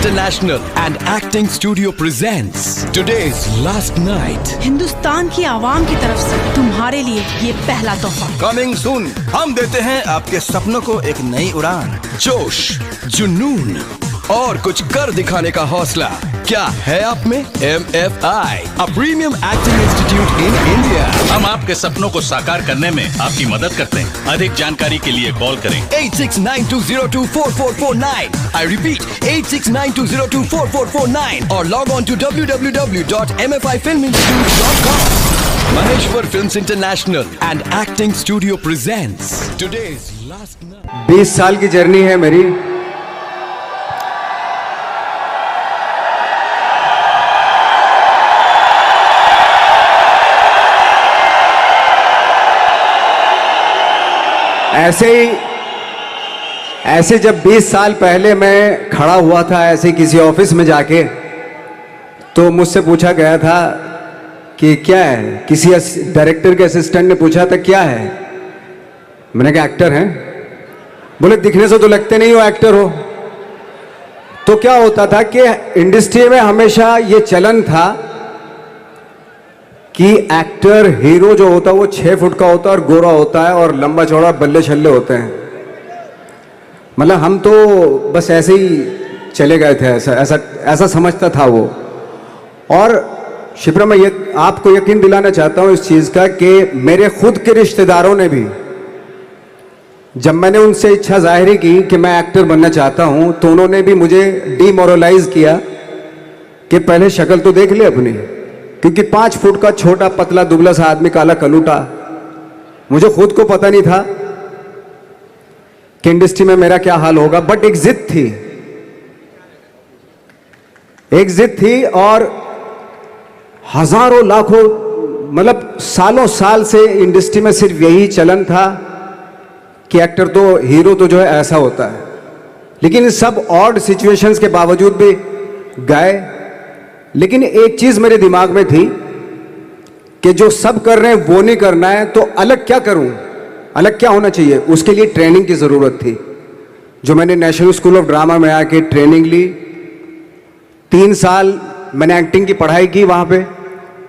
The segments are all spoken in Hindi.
International and Acting Studio presents Today's Last Night. Hindustan की आवाम की तरफ से तुम्हारे लिए ये पहला तोहफा। कमिंग सून हम देते हैं आपके सपनों को एक नई उड़ान। जोश, जुनून और कुछ कर दिखाने का हौसला क्या है आप में? MFI, a premium acting institute in India. हम आपके सपनों को साकार करने में आपकी मदद करते हैं। अधिक जानकारी के लिए कॉल करें 8692024449. I repeat 8692024449 or log on to www.mfifilminstitute.com. Maheshwar Films International and Acting Studio presents Today's Last Night. 20 साल की जर्नी है मेरी। ऐसे जब 20 साल पहले मैं खड़ा हुआ था ऐसे किसी ऑफिस में जाके, तो मुझसे पूछा गया था कि क्या है। किसी डायरेक्टर के असिस्टेंट ने पूछा था क्या है। मैंने कहा एक्टर हैं। बोले दिखने से तो लगते नहीं हो एक्टर हो। तो क्या होता था कि इंडस्ट्री में हमेशा ये चलन था कि एक्टर हीरो जो होता है वो 6 फुट का होता है और गोरा होता है और लंबा चौड़ा बल्ले छल्ले होते हैं। मतलब हम तो बस ऐसे ही चले गए थे, ऐसा समझता था वो। और शिप्रा, मैं ये आपको यकीन दिलाना चाहता हूँ इस चीज़ का कि मेरे खुद के रिश्तेदारों ने भी, जब मैंने उनसे इच्छा जाहिर की कि मैं एक्टर बनना चाहता हूँ, तो उन्होंने भी मुझे डीमोरलाइज किया कि पहले शक्ल तो देख ले अपनी, क्योंकि 5 फुट का छोटा पतला दुबला सा आदमी, काला कलूटा। मुझे खुद को पता नहीं था कि इंडस्ट्री में मेरा क्या हाल होगा, बट एक जिद थी और हजारों लाखों मतलब सालों साल से इंडस्ट्री में सिर्फ यही चलन था कि एक्टर तो, हीरो तो जो है ऐसा होता है। लेकिन इन सब ऑड सिचुएशंस के बावजूद भी गए। लेकिन एक चीज मेरे दिमाग में थी कि जो सब कर रहे हैं वो नहीं करना है, तो अलग क्या करूं, अलग क्या होना चाहिए। उसके लिए ट्रेनिंग की जरूरत थी, जो मैंने नेशनल स्कूल ऑफ ड्रामा में आके ट्रेनिंग ली। 3 साल मैंने एक्टिंग की पढ़ाई की वहां पे,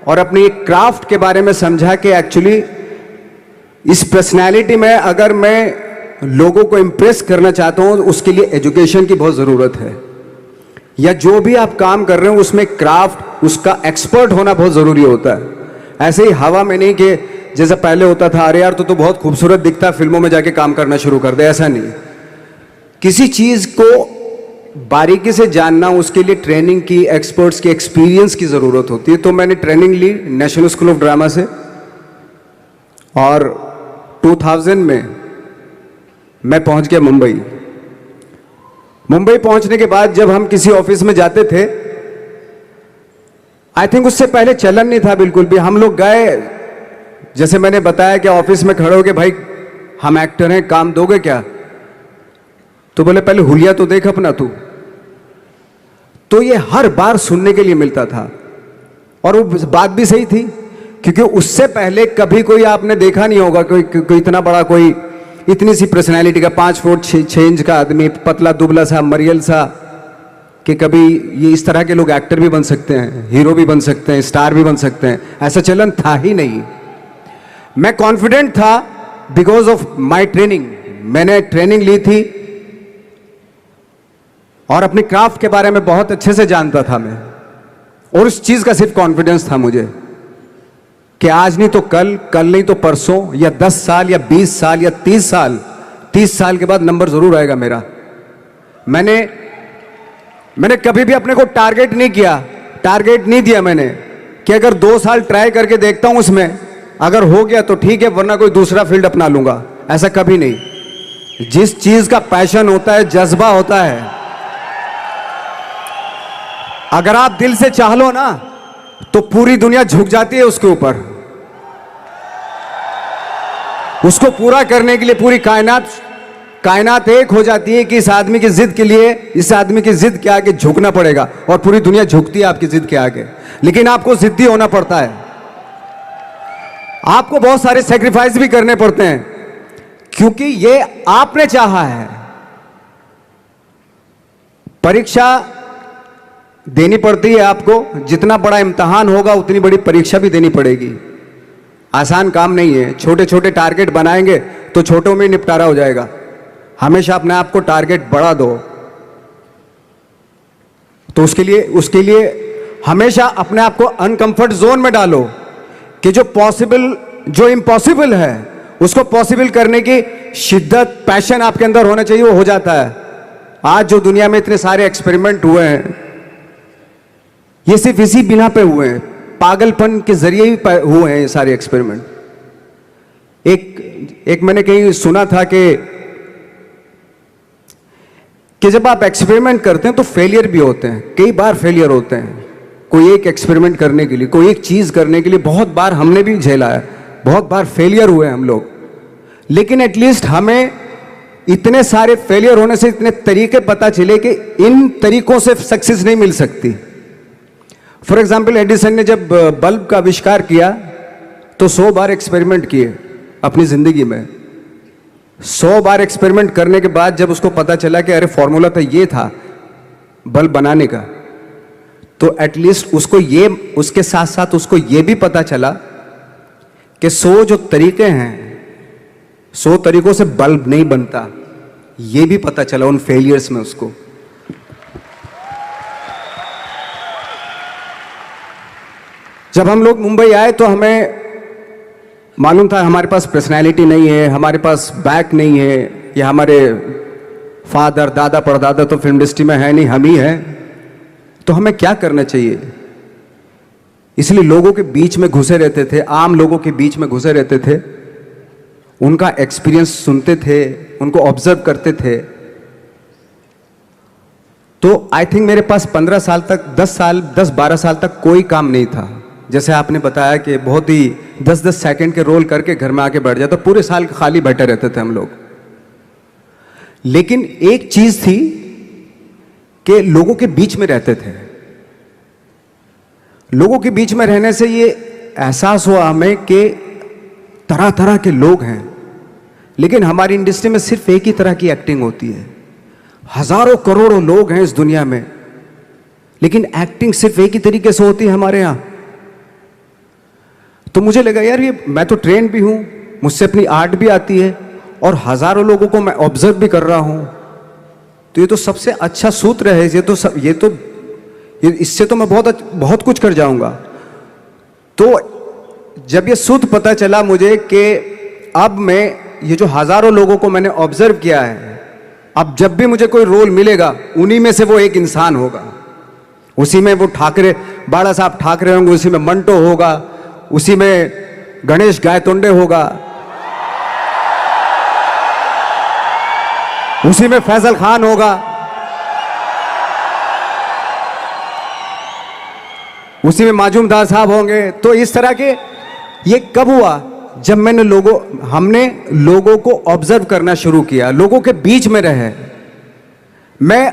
और अपनी एक क्राफ्ट के बारे में समझा कि एक्चुअली इस पर्सनैलिटी में अगर मैं लोगों को इम्प्रेस करना चाहता हूं, उसके लिए एजुकेशन की बहुत ज़रूरत है। या जो भी आप काम कर रहे हो उसमें क्राफ्ट, उसका एक्सपर्ट होना बहुत ज़रूरी होता है। ऐसे ही हवा में नहीं कि जैसे पहले होता था, अरे यार तो बहुत खूबसूरत दिखता है, फिल्मों में जाके काम करना शुरू कर दे। ऐसा नहीं, किसी चीज़ को बारीकी से जानना, उसके लिए ट्रेनिंग की, एक्सपर्ट्स की, एक्सपीरियंस की ज़रूरत होती है। तो मैंने ट्रेनिंग ली नेशनल स्कूल ऑफ ड्रामा से, और 2000 में मैं पहुंच गया मुंबई। मुंबई पहुंचने के बाद जब हम किसी ऑफिस में जाते थे, आई थिंक उससे पहले चलन नहीं था बिल्कुल भी। हम लोग गए, जैसे मैंने बताया कि ऑफिस में खड़े हो के, भाई हम एक्टर हैं, काम दोगे क्या? तो बोले पहले हुलिया तो देख अपना तू। तो ये हर बार सुनने के लिए मिलता था, और वो बात भी सही थी, क्योंकि उससे पहले कभी कोई आपने देखा नहीं होगा कोई इतना बड़ा, कोई इतनी सी पर्सनैलिटी का 5 फुट 6 इंच का आदमी, पतला दुबला सा मरियल सा, कि कभी ये इस तरह के लोग एक्टर भी बन सकते हैं, हीरो भी बन सकते हैं, स्टार भी बन सकते हैं। ऐसा चलन था ही नहीं। मैं कॉन्फिडेंट था बिकॉज ऑफ माई ट्रेनिंग। मैंने ट्रेनिंग ली थी और अपनी क्राफ्ट के बारे में बहुत अच्छे से जानता था मैं, और उस चीज का सिर्फ कॉन्फिडेंस था मुझे कि आज नहीं तो कल, कल नहीं तो परसों, या 10 साल या 20 साल या 30 साल के बाद नंबर जरूर आएगा मेरा। मैंने कभी भी अपने को टारगेट नहीं दिया मैंने कि अगर 2 साल ट्राई करके देखता हूं, उसमें अगर हो गया तो ठीक है, वरना कोई दूसरा फील्ड अपना लूंगा। ऐसा कभी नहीं। जिस चीज का पैशन होता है, जज्बा होता है, अगर आप दिल से चाह लो ना, तो पूरी दुनिया झुक जाती है उसके ऊपर। उसको पूरा करने के लिए पूरी कायनात एक हो जाती है कि इस आदमी की जिद के लिए, इस आदमी की जिद के आगे झुकना पड़ेगा, और पूरी दुनिया झुकती है आपकी जिद के आगे। लेकिन आपको जिद्दी होना पड़ता है, आपको बहुत सारे सेक्रीफाइस भी करने पड़ते हैं, क्योंकि ये आपने चाहा है। परीक्षा देनी पड़ती है आपको। जितना बड़ा इम्तहान होगा उतनी बड़ी परीक्षा भी देनी पड़ेगी। आसान काम नहीं है। छोटे छोटे टारगेट बनाएंगे तो छोटों में निपटारा हो जाएगा। हमेशा अपने आप को टारगेट बढ़ा दो। तो उसके लिए हमेशा अपने आप को अनकंफर्ट जोन में डालो कि जो इम्पॉसिबल है उसको पॉसिबल करने की शिद्दत, पैशन आपके अंदर होना चाहिए, वो हो जाता है। आज जो दुनिया में इतने सारे एक्सपेरिमेंट हुए हैं, ये सिर्फ इसी बिना पे हुए हैं, पागलपन के जरिए ही हुए हैं ये सारे एक्सपेरिमेंट। एक मैंने कहीं सुना था कि जब आप एक्सपेरिमेंट करते हैं तो फेलियर भी होते हैं, कई बार फेलियर होते हैं। कोई एक एक्सपेरिमेंट करने के लिए, कोई एक चीज करने के लिए बहुत बार हमने भी झेला है, बहुत बार फेलियर हुए हम लोग। लेकिन एटलीस्ट हमें इतने सारे फेलियर होने से इतने तरीके पता चले कि इन तरीकों से सक्सेस नहीं मिल सकती। फॉर एग्जाम्पल, एडिसन ने जब बल्ब का आविष्कार किया तो 100 बार एक्सपेरिमेंट किए अपनी जिंदगी में। 100 बार एक्सपेरिमेंट करने के बाद जब उसको पता चला कि अरे फॉर्मूला तो ये था बल्ब बनाने का, तो एटलीस्ट उसके साथ साथ उसको ये भी पता चला कि 100 जो तरीके हैं, 100 तरीकों से बल्ब नहीं बनता, ये भी पता चला उन फेलियर्स में उसको। जब हम लोग मुंबई आए तो हमें मालूम था हमारे पास पर्सनैलिटी नहीं है, हमारे पास बैक नहीं है, या हमारे फादर, दादा, परदादा तो फिल्म इंडस्ट्री में है नहीं, हम ही हैं। तो हमें क्या करना चाहिए? इसलिए लोगों के बीच में घुसे रहते थे, आम लोगों के बीच में घुसे रहते थे, उनका एक्सपीरियंस सुनते थे, उनको ऑब्जर्व करते थे। तो आई थिंक मेरे पास 15 साल तक, 10-12 साल तक कोई काम नहीं था। जैसे आपने बताया कि बहुत ही 10-10 सेकंड के रोल करके घर में आके बैठ जाता, तो पूरे साल खाली बैठे रहते थे हम लोग। लेकिन एक चीज थी कि लोगों के बीच में रहते थे। लोगों के बीच में रहने से ये एहसास हुआ हमें कि तरह तरह के लोग हैं, लेकिन हमारी इंडस्ट्री में सिर्फ एक ही तरह की एक्टिंग होती है। हजारों करोड़ों लोग हैं इस दुनिया में, लेकिन एक्टिंग सिर्फ एक ही तरीके से होती है हमारे यहां। तो मुझे लगा यार, ये मैं तो ट्रेन भी हूं, मुझसे अपनी आर्ट भी आती है, और हजारों लोगों को मैं ऑब्जर्व भी कर रहा हूं। तो ये तो सबसे अच्छा सूत्र है। इससे तो मैं बहुत कुछ कर जाऊंगा। तो जब ये सूत्र पता चला मुझे कि अब मैं ये जो हजारों लोगों को मैंने ऑब्जर्व किया है, अब जब भी मुझे कोई रोल मिलेगा उन्हीं में से वो एक इंसान होगा। उसी में वो ठाकरे, बाला साहब ठाकरे होंगे, उसी में मंटो होगा, उसी में गणेश गायतोंडे होगा, उसी में फैजल खान होगा, उसी में माजूमदार साहब होंगे। तो इस तरह के, ये कब हुआ? जब हमने लोगों को ऑब्जर्व करना शुरू किया, लोगों के बीच में रहे। मैं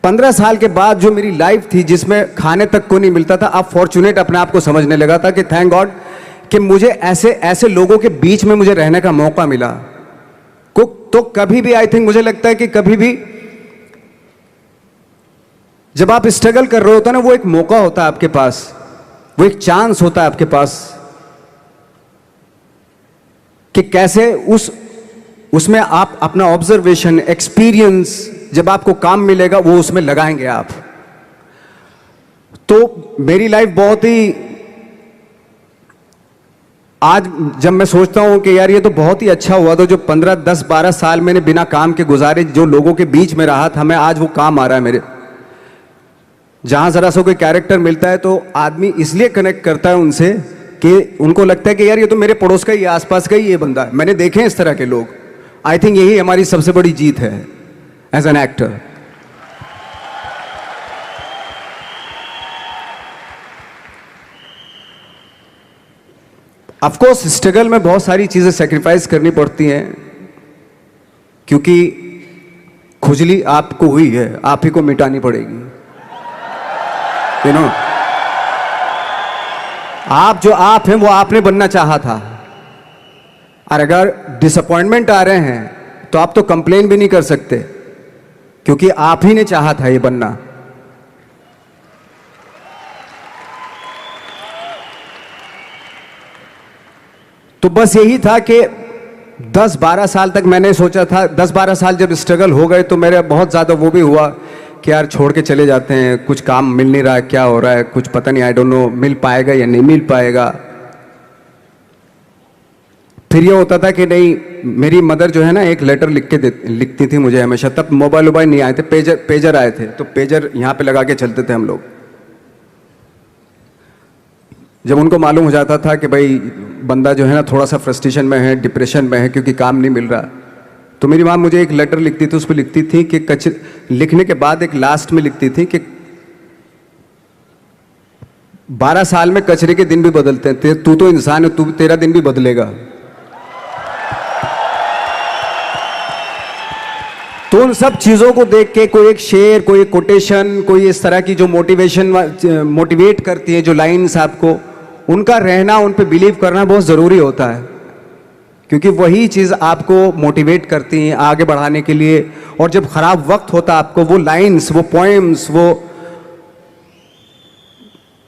15 साल के बाद जो मेरी लाइफ थी, जिसमें खाने तक को नहीं मिलता था, अब फॉर्चुनेट अपने आप को समझने लगा था कि थैंक गॉड कि मुझे ऐसे लोगों के बीच में मुझे रहने का मौका मिला। तो कभी भी, आई थिंक मुझे लगता है कि कभी भी जब आप स्ट्रगल कर रहे होते हैं ना, वो एक मौका होता है आपके पास, वो एक चांस होता है आपके पास कि कैसे उसमें आप अपना ऑब्जर्वेशन, एक्सपीरियंस, जब आपको काम मिलेगा वो उसमें लगाएंगे आप। तो मेरी लाइफ बहुत ही, आज जब मैं सोचता हूं कि यार ये तो बहुत ही अच्छा हुआ, तो जो 15, 10, 12 साल मैंने बिना काम के गुजारे, जो लोगों के बीच में रहा था मैं, आज वो काम आ रहा है मेरे। जहां जरा सा कोई कैरेक्टर मिलता है तो आदमी इसलिए कनेक्ट करता है उनसे कि उनको लगता है कि यार ये तो मेरे पड़ोस का ही, आसपास का ही ये बंदा है। मैंने देखे हैं इस तरह के लोग। आई थिंक यही हमारी सबसे बड़ी जीत है as an actor. Of course struggle में बहुत सारी चीजें सेक्रीफाइस करनी पड़ती हैं, क्योंकि खुजली आपको हुई है, आप ही को मिटानी पड़ेगी। यू नो, आप जो आप हैं वो आपने बनना चाहा था, और अगर डिसअपॉइंटमेंट आ रहे हैं तो आप तो कंप्लेन भी नहीं कर सकते, क्योंकि आप ही ने चाहा था ये बनना। तो बस यही था कि 10-12 साल तक मैंने सोचा था, 10-12 साल जब स्ट्रगल हो गए तो मेरा बहुत ज़्यादा वो भी हुआ कि यार छोड़ के चले जाते हैं, कुछ काम मिल नहीं रहा है, क्या हो रहा है, कुछ पता नहीं, आई डोंट नो मिल पाएगा या नहीं मिल पाएगा। फिर ये होता था कि नहीं, मेरी मदर जो है ना एक लेटर लिखती थी मुझे हमेशा। तब मोबाइल नहीं आए थे, पेजर आए थे, तो पेजर यहाँ पे लगा के चलते थे हम लोग। जब उनको मालूम हो जाता था कि भाई बंदा जो है ना थोड़ा सा फ्रस्ट्रेशन में है, डिप्रेशन में है क्योंकि काम नहीं मिल रहा, तो मेरी माँ मुझे एक लेटर लिखती थी। उस पर लिखती थी कि लिखने के बाद एक लास्ट में लिखती थी कि 12 साल में कचरे के दिन भी बदलते हैं, तू तो इंसान है, तेरा दिन भी बदलेगा। तो उन सब चीज़ों को देख के कोई एक शेर, कोई एक कोटेशन, कोई इस तरह की जो मोटिवेट करती है जो लाइन्स आपको, उनका रहना, उन पे बिलीव करना बहुत ज़रूरी होता है, क्योंकि वही चीज़ आपको मोटिवेट करती हैं आगे बढ़ाने के लिए। और जब ख़राब वक्त होता है आपको वो लाइन्स, वो पोएम्स,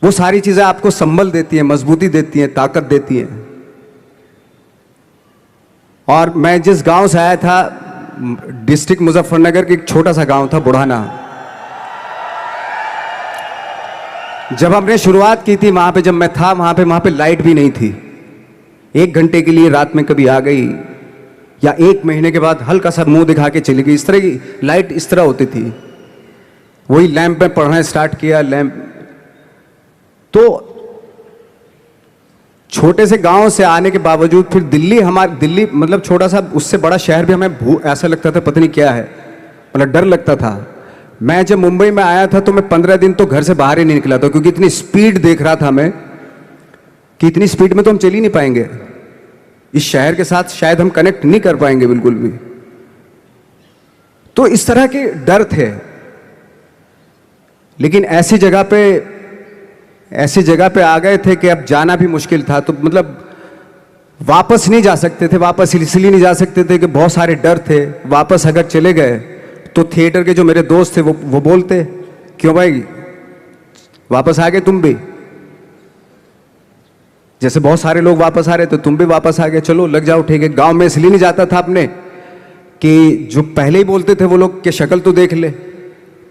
वो सारी चीज़ें आपको संबल देती हैं, मजबूती देती हैं, ताकत देती हैं। और मैं जिस गांव से आया था, डिस्ट्रिक्ट मुजफ्फरनगर के एक छोटा सा गांव था बुढ़ाना। जब हमने शुरुआत की थी वहां पे, जब मैं था वहां पे लाइट भी नहीं थी। 1 घंटे के लिए रात में कभी आ गई, या 1 महीने के बाद हल्का सा मुंह दिखा के चली गई। इस तरह की लाइट इस तरह होती थी। वही लैंप में पढ़ना स्टार्ट किया, लैंप। तो छोटे से गांव से आने के बावजूद फिर दिल्ली मतलब छोटा सा, उससे बड़ा शहर भी हमें ऐसा लगता था पता नहीं क्या है, मतलब डर लगता था। मैं जब मुंबई में आया था तो मैं 15 दिन तो घर से बाहर ही नहीं निकला था, क्योंकि इतनी स्पीड देख रहा था मैं कि इतनी स्पीड में तो हम चल ही नहीं पाएंगे, इस शहर के साथ शायद हम कनेक्ट नहीं कर पाएंगे बिल्कुल भी। तो इस तरह के डर थे। लेकिन ऐसी जगह पे आ गए थे कि अब जाना भी मुश्किल था। तो मतलब वापस नहीं जा सकते थे। वापस इसलिए नहीं जा सकते थे कि बहुत सारे डर थे। वापस अगर चले गए तो थिएटर के जो मेरे दोस्त थे वो बोलते, क्यों भाई वापस आ गए तुम भी, जैसे बहुत सारे लोग वापस आ रहे थे तुम भी वापस आ गए, चलो लग जाओ ठीक है। गांव में इसलिए नहीं जाता था अपने कि जो पहले ही बोलते थे वो लोग कि शक्ल तो देख ले,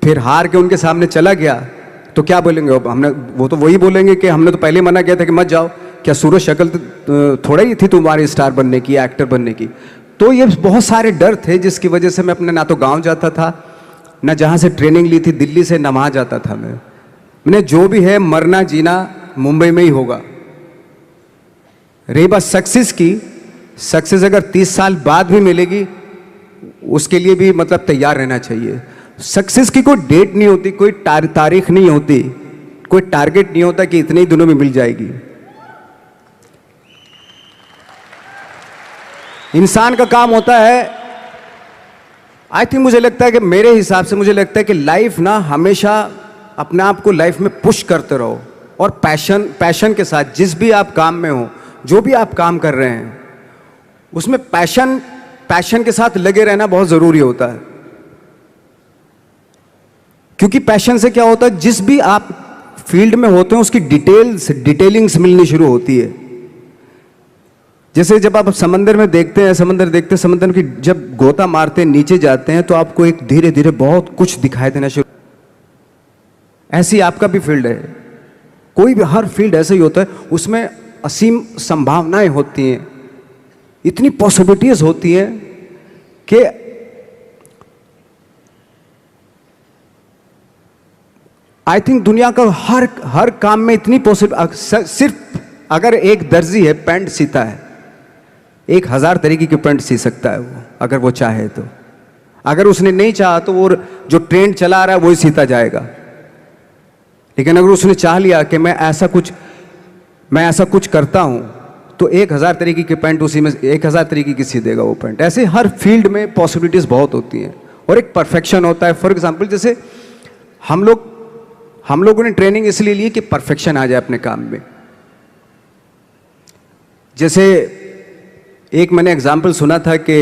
फिर हार के उनके सामने चला गया तो क्या बोलेंगे हमने, वो तो वही बोलेंगे कि हमने तो पहले मना किया था कि मत जाओ, क्या सूरज शक्ल थोड़ा ही थी तुम्हारी स्टार बनने की, एक्टर बनने की। तो ये बहुत सारे डर थे जिसकी वजह से मैं अपने ना तो गांव जाता था, ना जहां से ट्रेनिंग ली थी दिल्ली से, ना वहां जाता था। मैंने जो भी है मरना जीना मुंबई में ही होगा। रही बात सक्सेस की, सक्सेस अगर 30 साल बाद भी मिलेगी उसके लिए भी मतलब तैयार रहना चाहिए। सक्सेस की कोई डेट नहीं होती, कोई तारीख नहीं होती, कोई टारगेट नहीं होता कि इतने ही दिनों में मिल जाएगी। इंसान का काम होता है, आई थिंक मुझे लगता है कि मेरे हिसाब से मुझे लगता है कि लाइफ ना हमेशा अपने आप को लाइफ में पुश करते रहो, और पैशन के साथ जिस भी आप काम में हो, जो भी आप काम कर रहे हैं उसमें पैशन के साथ लगे रहना बहुत ज़रूरी होता है। क्योंकि पैशन से क्या होता है, जिस भी आप फील्ड में होते हैं उसकी डिटेलिंग्स मिलनी शुरू होती है। जैसे जब आप समंदर में देखते हैं, समंदर की जब गोता मारते हैं, नीचे जाते हैं, तो आपको एक धीरे धीरे बहुत कुछ दिखाई देना शुरू। ऐसी आपका भी फील्ड है, कोई भी हर फील्ड ऐसा ही होता है, उसमें असीम संभावनाएं होती हैं, इतनी पॉसिबिलिटीज होती हैं कि आई थिंक दुनिया का हर काम में इतनी सिर्फ अगर एक दर्जी है पैंट सीता है, 1000 तरीके की पैंट सी सकता है वो, अगर वो चाहे तो। अगर उसने नहीं चाहा तो वो जो ट्रेंड चला आ रहा है वही सीता जाएगा। लेकिन अगर उसने चाह लिया कि मैं ऐसा कुछ करता हूं, तो 1000 तरीके की पैंट उसी में 1000 तरीके की सी देगा वो पैंट। ऐसे हर फील्ड में पॉसिबिलिटीज बहुत होती हैं, और एक परफेक्शन होता है। फॉर एग्जाम्पल जैसे हम लोगों ने ट्रेनिंग इसलिए ली कि परफेक्शन आ जाए अपने काम में। जैसे एक मैंने एग्जाम्पल सुना था कि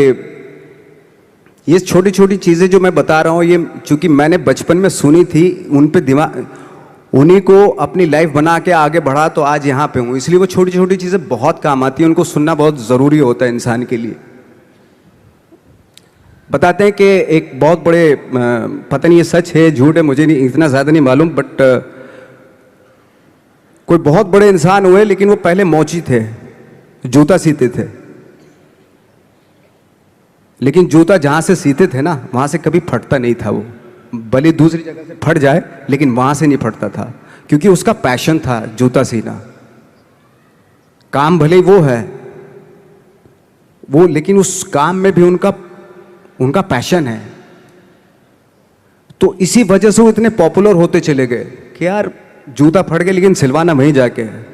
ये छोटी छोटी चीज़ें जो मैं बता रहा हूँ, ये चूंकि मैंने बचपन में सुनी थी, उन्हीं को अपनी लाइफ बना के आगे बढ़ा तो आज यहाँ पे हूँ। इसलिए वो छोटी छोटी चीज़ें बहुत काम आती हैं, उनको सुनना बहुत ज़रूरी होता है इंसान के लिए। बताते हैं कि एक बहुत बड़े, पता नहीं ये सच है झूठ है, मुझे नहीं इतना ज़्यादा नहीं मालूम, बट कोई बहुत बड़े इंसान हुए लेकिन वो पहले मोची थे, जूता सीते थे। लेकिन जूता जहाँ से सीते थे ना वहाँ से कभी फटता नहीं था। वो भले दूसरी जगह से फट जाए लेकिन वहाँ से नहीं फटता था, क्योंकि उसका पैशन था जूता सीना। काम भले ही वो है वो, लेकिन उस काम में भी उनका पैशन है। तो इसी वजह से वो इतने पॉपुलर होते चले गए कि यार जूता फट गया लेकिन सिलवाना वहीं जाके है,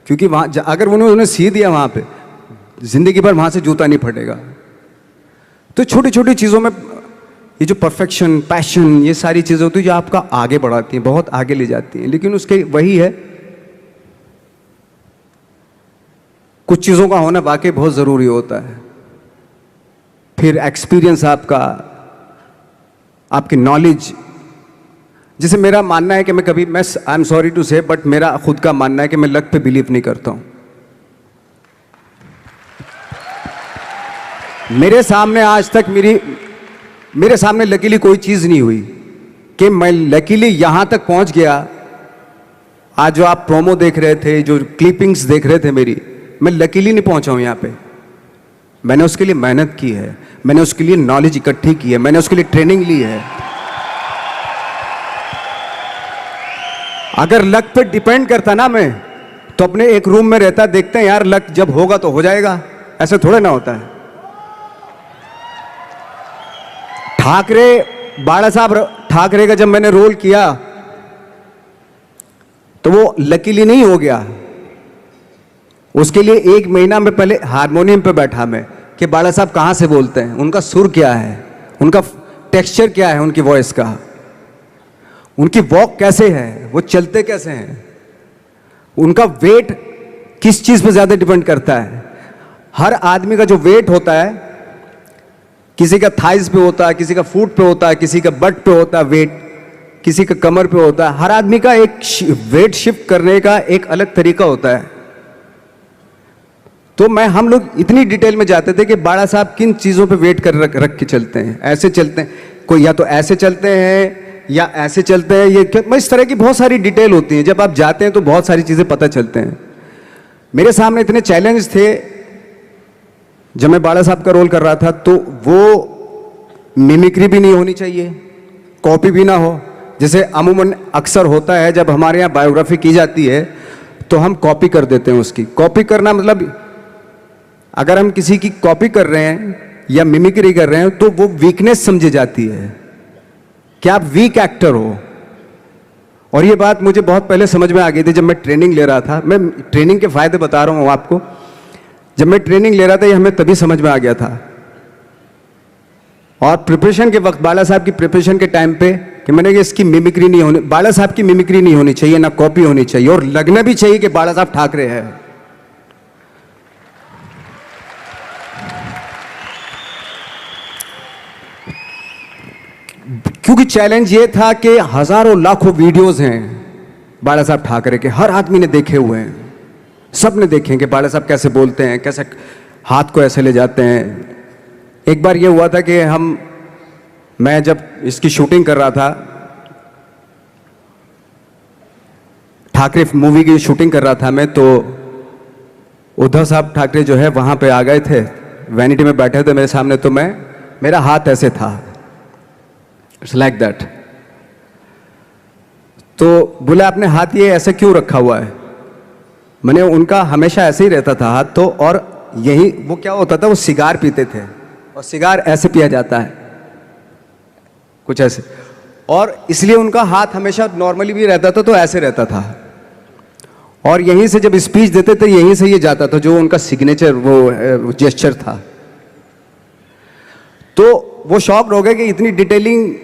क्योंकि वहाँ अगर उन्होंने सी दिया वहाँ पे, जिंदगी भर वहाँ से जूता नहीं फटेगा। तो छोटी छोटी चीज़ों में ये जो परफेक्शन, पैशन, ये सारी चीज़ें होती हैं जो आपका आगे बढ़ाती हैं, बहुत आगे ले जाती हैं। लेकिन उसके वही है, कुछ चीज़ों का होना वाकई बहुत ज़रूरी होता है। फिर एक्सपीरियंस आपका, आपकी नॉलेज। जैसे मेरा मानना है कि मैं आई एम सॉरी टू से, बट मेरा खुद का मानना है कि मैं लक पे बिलीव नहीं करता हूँ। मेरे सामने आज तक मेरे सामने लकीली कोई चीज़ नहीं हुई कि मैं लकीली यहाँ तक पहुँच गया। आज जो आप प्रोमो देख रहे थे, जो क्लिपिंग्स देख रहे थे मेरी, मैं लकीली नहीं पहुँचा हूँ यहाँ पे। मैंने उसके लिए मेहनत की है, मैंने उसके लिए नॉलेज इकट्ठी की है, मैंने उसके लिए ट्रेनिंग ली है। अगर लक पे डिपेंड करता ना मैं, तो अपने एक रूम में रहता, देखते हैं यार लक जब होगा तो हो जाएगा, ऐसे थोड़ा ना होता है। बाला साहब ठाकरे का जब मैंने रोल किया तो वो लकीली नहीं हो गया। उसके लिए 1 महीना में पहले हारमोनियम पे बैठा मैं कि बाला साहब कहाँ से बोलते हैं, उनका सुर क्या है, उनका टेक्सचर क्या है, उनकी वॉइस का, उनकी वॉक कैसे है, वो चलते कैसे हैं, उनका वेट किस चीज़ पे ज़्यादा डिपेंड करता है। हर आदमी का जो वेट होता है, किसी का थाइस पे होता है, किसी का फुट पे होता है, किसी का बट पे होता है वेट, किसी का कमर पे होता है। हर आदमी का एक वेट शिफ्ट करने का एक अलग तरीका होता है। तो हम लोग इतनी डिटेल में जाते थे कि बाला साहब किन चीज़ों पे वेट कर रख के चलते हैं, ऐसे चलते हैं, कोई या तो ऐसे चलते हैं या ऐसे चलते हैं, ये इस तरह की बहुत सारी डिटेल होती हैं। जब आप जाते हैं तो बहुत सारी चीज़ें पता चलते हैं। मेरे सामने इतने चैलेंज थे जब मैं बाला साहब का रोल कर रहा था, तो वो मिमिक्री भी नहीं होनी चाहिए, कॉपी भी ना हो। जैसे अमूमन अक्सर होता है जब हमारे यहाँ बायोग्राफी की जाती है तो हम कॉपी कर देते हैं। उसकी कॉपी करना मतलब अगर हम किसी की कॉपी कर रहे हैं या मिमिक्री कर रहे हैं तो वो वीकनेस समझी जाती है कि आप वीक एक्टर हो। और ये बात मुझे बहुत पहले समझ में आ गई थी जब मैं ट्रेनिंग ले रहा था। मैं ट्रेनिंग के फायदे बता रहा हूँ आपको। जब मैं ट्रेनिंग ले रहा था ये हमें तभी समझ में आ गया था। और प्रिपरेशन के वक्त, बाला साहब की प्रिपरेशन के टाइम पे, कि मैंने कि इसकी मिमिक्री नहीं होनी, बाला साहब की मिमिक्री नहीं होनी चाहिए, ना कॉपी होनी चाहिए, और लगना भी चाहिए कि बाला साहब ठाकरे है। क्योंकि चैलेंज ये था कि हजारों लाखों वीडियोस हैं बाला साहब ठाकरे के, हर आदमी ने देखे हुए हैं, सब ने देखे कि बाला साहब कैसे बोलते हैं, कैसे हाथ को ऐसे ले जाते हैं। एक बार ये हुआ था कि मैं जब इसकी शूटिंग कर रहा था, ठाकरे मूवी की शूटिंग कर रहा था मैं, तो उद्धव साहब ठाकरे जो है वहाँ पे आ गए थे, वैनिटी में बैठे थे मेरे सामने। तो मेरा हाथ ऐसे था, इट्स लाइक दैट। तो बोले आपने हाथ ये ऐसे क्यों रखा हुआ है? मैंने उनका हमेशा ऐसे ही रहता था हाथ। तो और यही वो क्या होता था, वो सिगार पीते थे, और सिगार ऐसे पिया जाता है कुछ ऐसे, और इसलिए उनका हाथ हमेशा नॉर्मली भी रहता था तो ऐसे रहता था। और यहीं से जब स्पीच देते थे यहीं से ये जाता था, जो उनका सिग्नेचर वो जेस्चर था। तो वो शॉक्ड हो गए कि इतनी डिटेलिंग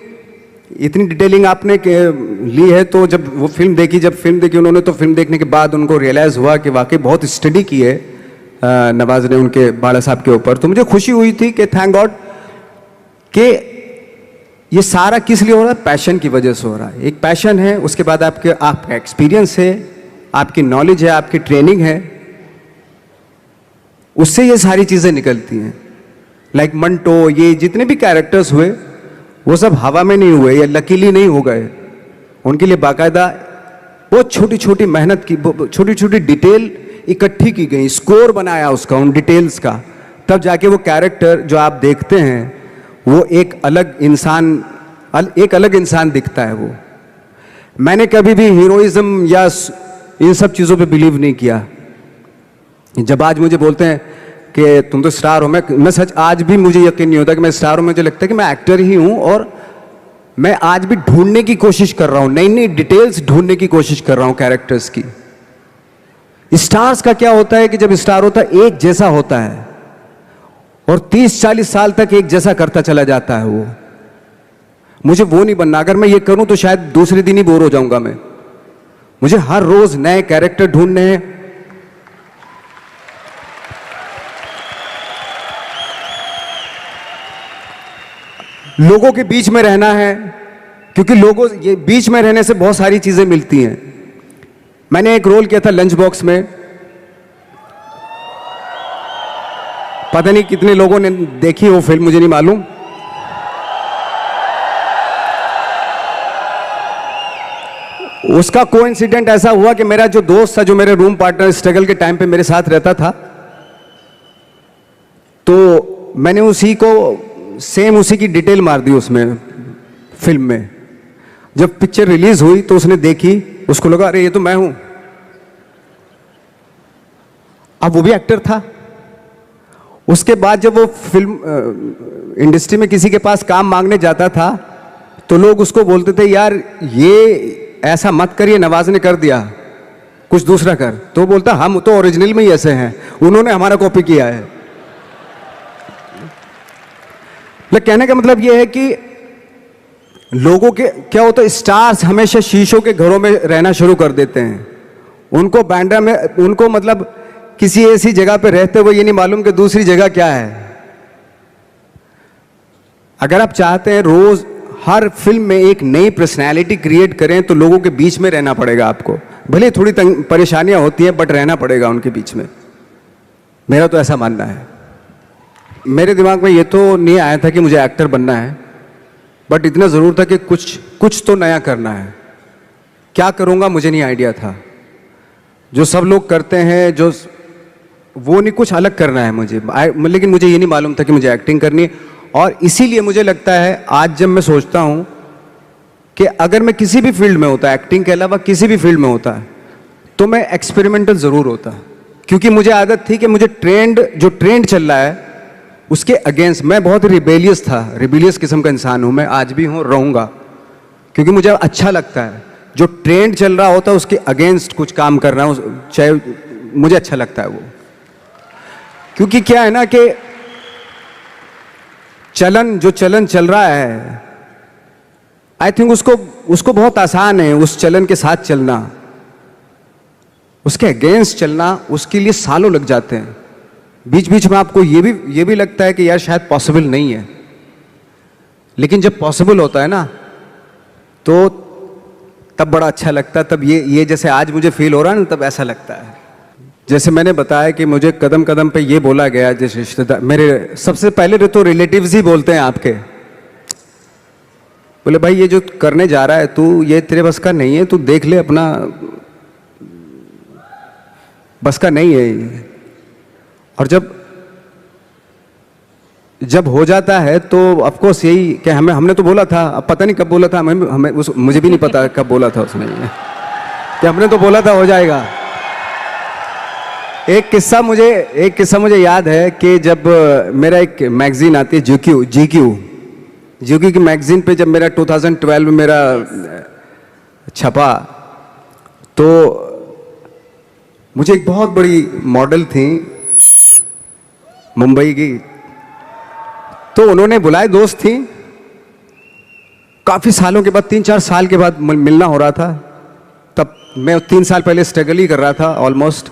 आपने ली है। तो जब वो फिल्म देखी उन्होंने, तो फिल्म देखने के बाद उनको रियलाइज़ हुआ कि वाकई बहुत स्टडी की है नवाज ने उनके बाला साहब के ऊपर। तो मुझे खुशी हुई थी कि थैंक गॉड कि ये सारा किस लिए हो रहा है? पैशन की वजह से हो रहा है। एक पैशन है, उसके बाद आपका एक्सपीरियंस है, आपकी नॉलेज है, आपकी ट्रेनिंग है, उससे ये सारी चीज़ें निकलती हैं। लाइक मंटो, ये जितने भी कैरेक्टर्स हुए वो सब हवा में नहीं हुए या लकीली नहीं हो गए। उनके लिए बाकायदा बहुत छोटी छोटी मेहनत की, छोटी छोटी डिटेल इकट्ठी की गई, स्कोर बनाया उसका, उन डिटेल्स का, तब जाके वो कैरेक्टर जो आप देखते हैं वो एक अलग इंसान दिखता है। वो मैंने कभी भी हीरोइज्म या इन सब चीज़ों पे बिलीव नहीं किया। जब आज मुझे बोलते हैं कि तुम तो स्टार हो, मैं सच आज भी मुझे यकीन नहीं होता कि मैं स्टार हूँ। मुझे लगता है कि मैं एक्टर ही हूँ और मैं आज भी ढूंढने की कोशिश कर रहा हूँ, नई नई डिटेल्स ढूंढने की कोशिश कर रहा हूँ कैरेक्टर्स की। स्टार्स का क्या होता है कि जब स्टार होता है एक जैसा होता है और 30-40 साल तक एक जैसा करता चला जाता है। वो मुझे वो नहीं बनना। अगर मैं ये करूं तो शायद दूसरे दिन ही बोर हो जाऊंगा मैं। मुझे हर रोज नए कैरेक्टर ढूंढने हैं। लोगों के बीच में रहना है, क्योंकि लोगों ये बीच में रहने से बहुत सारी चीजें मिलती हैं। मैंने एक रोल किया था लंच बॉक्स में, पता नहीं कितने लोगों ने देखी वो फिल्म, मुझे नहीं मालूम। उसका कोइंसिडेंट ऐसा हुआ कि मेरा जो दोस्त था, जो मेरे रूम पार्टनर स्ट्रगल के टाइम पे मेरे साथ रहता था, तो मैंने उसी की डिटेल मार दी उसमें फिल्म में। जब पिक्चर रिलीज हुई तो उसने देखी, उसको लगा अरे ये तो मैं हूं। अब वो भी एक्टर था। उसके बाद जब वो फिल्म इंडस्ट्री में किसी के पास काम मांगने जाता था तो लोग उसको बोलते थे यार ये ऐसा मत कर, ये नवाज ने कर दिया, कुछ दूसरा कर। तो बोलता हम तो ओरिजिनल में ही ऐसे हैं, उन्होंने हमारा कॉपी किया है। कहने का मतलब ये है कि लोगों के क्या होता है, स्टार्स हमेशा शीशों के घरों में रहना शुरू कर देते हैं। उनको बैंड्रा में, उनको मतलब किसी ऐसी जगह पे रहते हुए ये नहीं मालूम कि दूसरी जगह क्या है। अगर आप चाहते हैं रोज हर फिल्म में एक नई पर्सनैलिटी क्रिएट करें तो लोगों के बीच में रहना पड़ेगा आपको। भले थोड़ी परेशानियां होती हैं बट रहना पड़ेगा उनके बीच में। मेरा तो ऐसा मानना है। मेरे दिमाग में ये तो नहीं आया था कि मुझे एक्टर बनना है, बट इतना ज़रूर था कि कुछ तो नया करना है। क्या करूँगा मुझे नहीं आइडिया था। जो सब लोग करते हैं जो वो नहीं, कुछ अलग करना है मुझे। लेकिन मुझे ये नहीं मालूम था कि मुझे एक्टिंग करनी है। और इसीलिए मुझे लगता है आज जब मैं सोचता हूँ कि अगर मैं किसी भी फील्ड में होता, एक्टिंग के अलावा किसी भी फील्ड में होता, तो मैं एक्सपेरिमेंटल ज़रूर होता। क्योंकि मुझे आदत थी कि मुझे जो ट्रेंड चल रहा है उसके अगेंस्ट, मैं बहुत रिबेलियस था, रिबेलियस किस्म का इंसान हूँ मैं, आज भी हूँ, रहूँगा। क्योंकि मुझे अच्छा लगता है जो ट्रेंड चल रहा होता है उसके अगेंस्ट कुछ काम करना, चाहे मुझे अच्छा लगता है वो। क्योंकि क्या है ना कि जो चलन चल रहा है, आई थिंक उसको बहुत आसान है उस चलन के साथ चलना। उसके अगेंस्ट चलना, उसके लिए सालों लग जाते हैं। बीच बीच में आपको ये भी लगता है कि यार शायद पॉसिबल नहीं है, लेकिन जब पॉसिबल होता है ना तो तब बड़ा अच्छा लगता है। तब ये जैसे आज मुझे फील हो रहा है ना, तब ऐसा लगता है। जैसे मैंने बताया कि मुझे कदम कदम पे ये बोला गया, जैसे रिश्तेदार मेरे, सबसे पहले तो रिलेटिव्स ही बोलते हैं आपके, बोले भाई ये जो करने जा रहा है तू, ये तेरे बस का नहीं है, तू देख ले, अपना बस का नहीं है ये। और जब हो जाता है तो ऑफकोर्स यही कि हमने तो बोला था, अब पता नहीं कब बोला था, मुझे भी नहीं पता कब बोला था उसने कि हमने तो बोला था हो जाएगा। एक किस्सा मुझे याद है कि जब मेरा एक मैगजीन आती है जीक्यू की मैगजीन पे, जब मेरा 2012 में मेरा छपा, तो मुझे एक बहुत बड़ी मॉडल थी मुंबई की, तो उन्होंने बुलाए, दोस्त थी, काफ़ी सालों के बाद, 3-4 साल के बाद मिलना हो रहा था। तब मैं 3 साल पहले स्ट्रगल ही कर रहा था ऑलमोस्ट,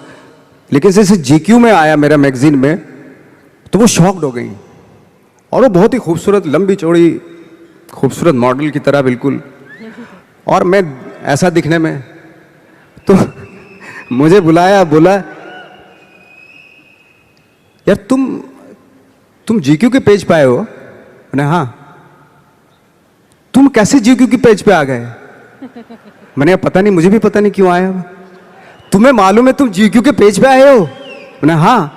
लेकिन जैसे जीक्यू में आया मेरा मैगजीन में, तो वो शॉक्ड हो गई। और वो बहुत ही खूबसूरत, लंबी चौड़ी खूबसूरत मॉडल की तरह बिल्कुल, और मैं ऐसा दिखने में, तो मुझे बुलाया, बोला यार तुम जीक्यू के पेज पे आए हो? मैंने हाँ। तुम कैसे जीक्यू के पेज पे आ गए? मैंने पता नहीं, मुझे भी पता नहीं क्यों आया। तुम्हें मालूम है तुम जीक्यू के पेज पे आए हो? मैंने हाँ।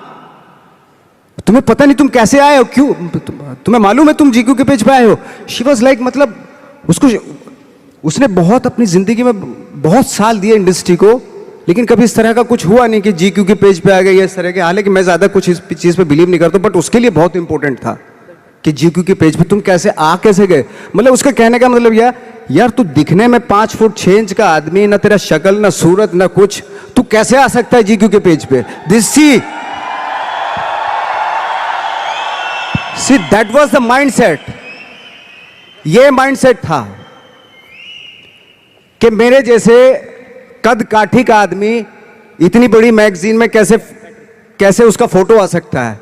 तुम्हें पता नहीं तुम कैसे आए हो? क्यों? तुम्हें मालूम है तुम जीक्यू के पेज पे आए हो? शी वॉज लाइक, मतलब उसने बहुत अपनी जिंदगी में बहुत साल दिए इंडस्ट्री को, लेकिन कभी इस तरह का कुछ हुआ नहीं कि जीक्यू के पेज पे आ गए इस तरह के। हालांकि मैं ज्यादा कुछ इस चीज पे बिलीव नहीं करता, बट उसके लिए बहुत इंपॉर्टेंट था कि जीक्यू के पेज पे तुम कैसे गए। मतलब उसका कहने का मतलब यार तू दिखने में 5 फुट 6 इंच का आदमी, ना तेरा शक्ल ना सूरत ना कुछ, तू कैसे आ सकता है जीक्यू के पेज पे? See that was the mindset. ये माइंडसेट था कि मेरे जैसे कद काठी का आदमी इतनी बड़ी मैगजीन में कैसे उसका फोटो आ सकता है।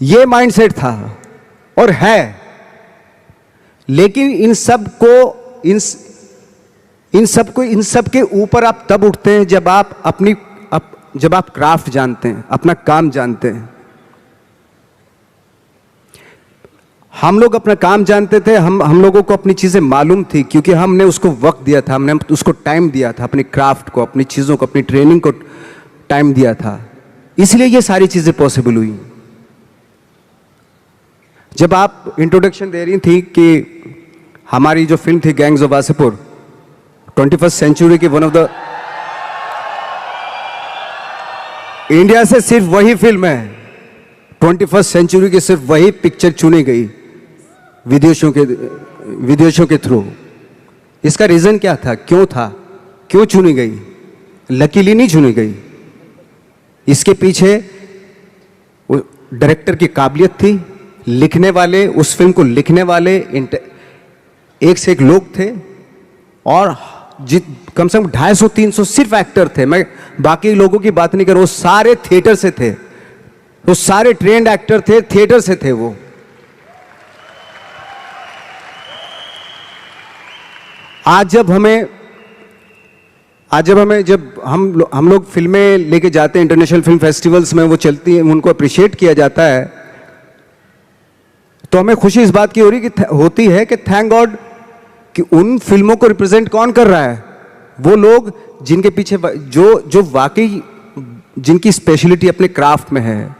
ये माइंडसेट था और है। लेकिन इन सब के ऊपर आप तब उठते हैं जब आप क्राफ्ट जानते हैं, अपना काम जानते हैं। हम लोग अपना काम जानते थे, हम लोगों को अपनी चीजें मालूम थी, क्योंकि हमने उसको वक्त दिया था, हमने उसको टाइम दिया था, अपनी क्राफ्ट को, अपनी चीजों को, अपनी ट्रेनिंग को टाइम दिया था। इसलिए ये सारी चीजें पॉसिबल हुई। जब आप इंट्रोडक्शन दे रही थी कि हमारी जो फिल्म थी gangs of Wasseypur 21st century की वन ऑफ द इंडिया से सिर्फ वही फिल्म है, 21st सेंचुरी की सिर्फ वही पिक्चर चुनी गई विदेशों के थ्रू। इसका रीजन क्या था, क्यों चुनी गई? लकीली नहीं चुनी गई। इसके पीछे डायरेक्टर की काबिलियत थी, लिखने वाले, उस फिल्म को लिखने वाले एक से एक लोग थे, और कम से कम 250-300 सिर्फ एक्टर थे। मैं बाकी लोगों की बात नहीं कर रहा, वो सारे थिएटर से थे, वो सारे ट्रेंड एक्टर थे, थिएटर से थे वो। आज जब हम लोग फिल्में लेके जाते हैं इंटरनेशनल फिल्म फेस्टिवल्स में, वो चलती हैं, उनको अप्रिशिएट किया जाता है, तो हमें खुशी इस बात की होती है कि थैंक गॉड कि उन फिल्मों को रिप्रेजेंट कौन कर रहा है? वो लोग जिनके पीछे जो वाकई जिनकी स्पेशलिटी अपने क्राफ्ट में है,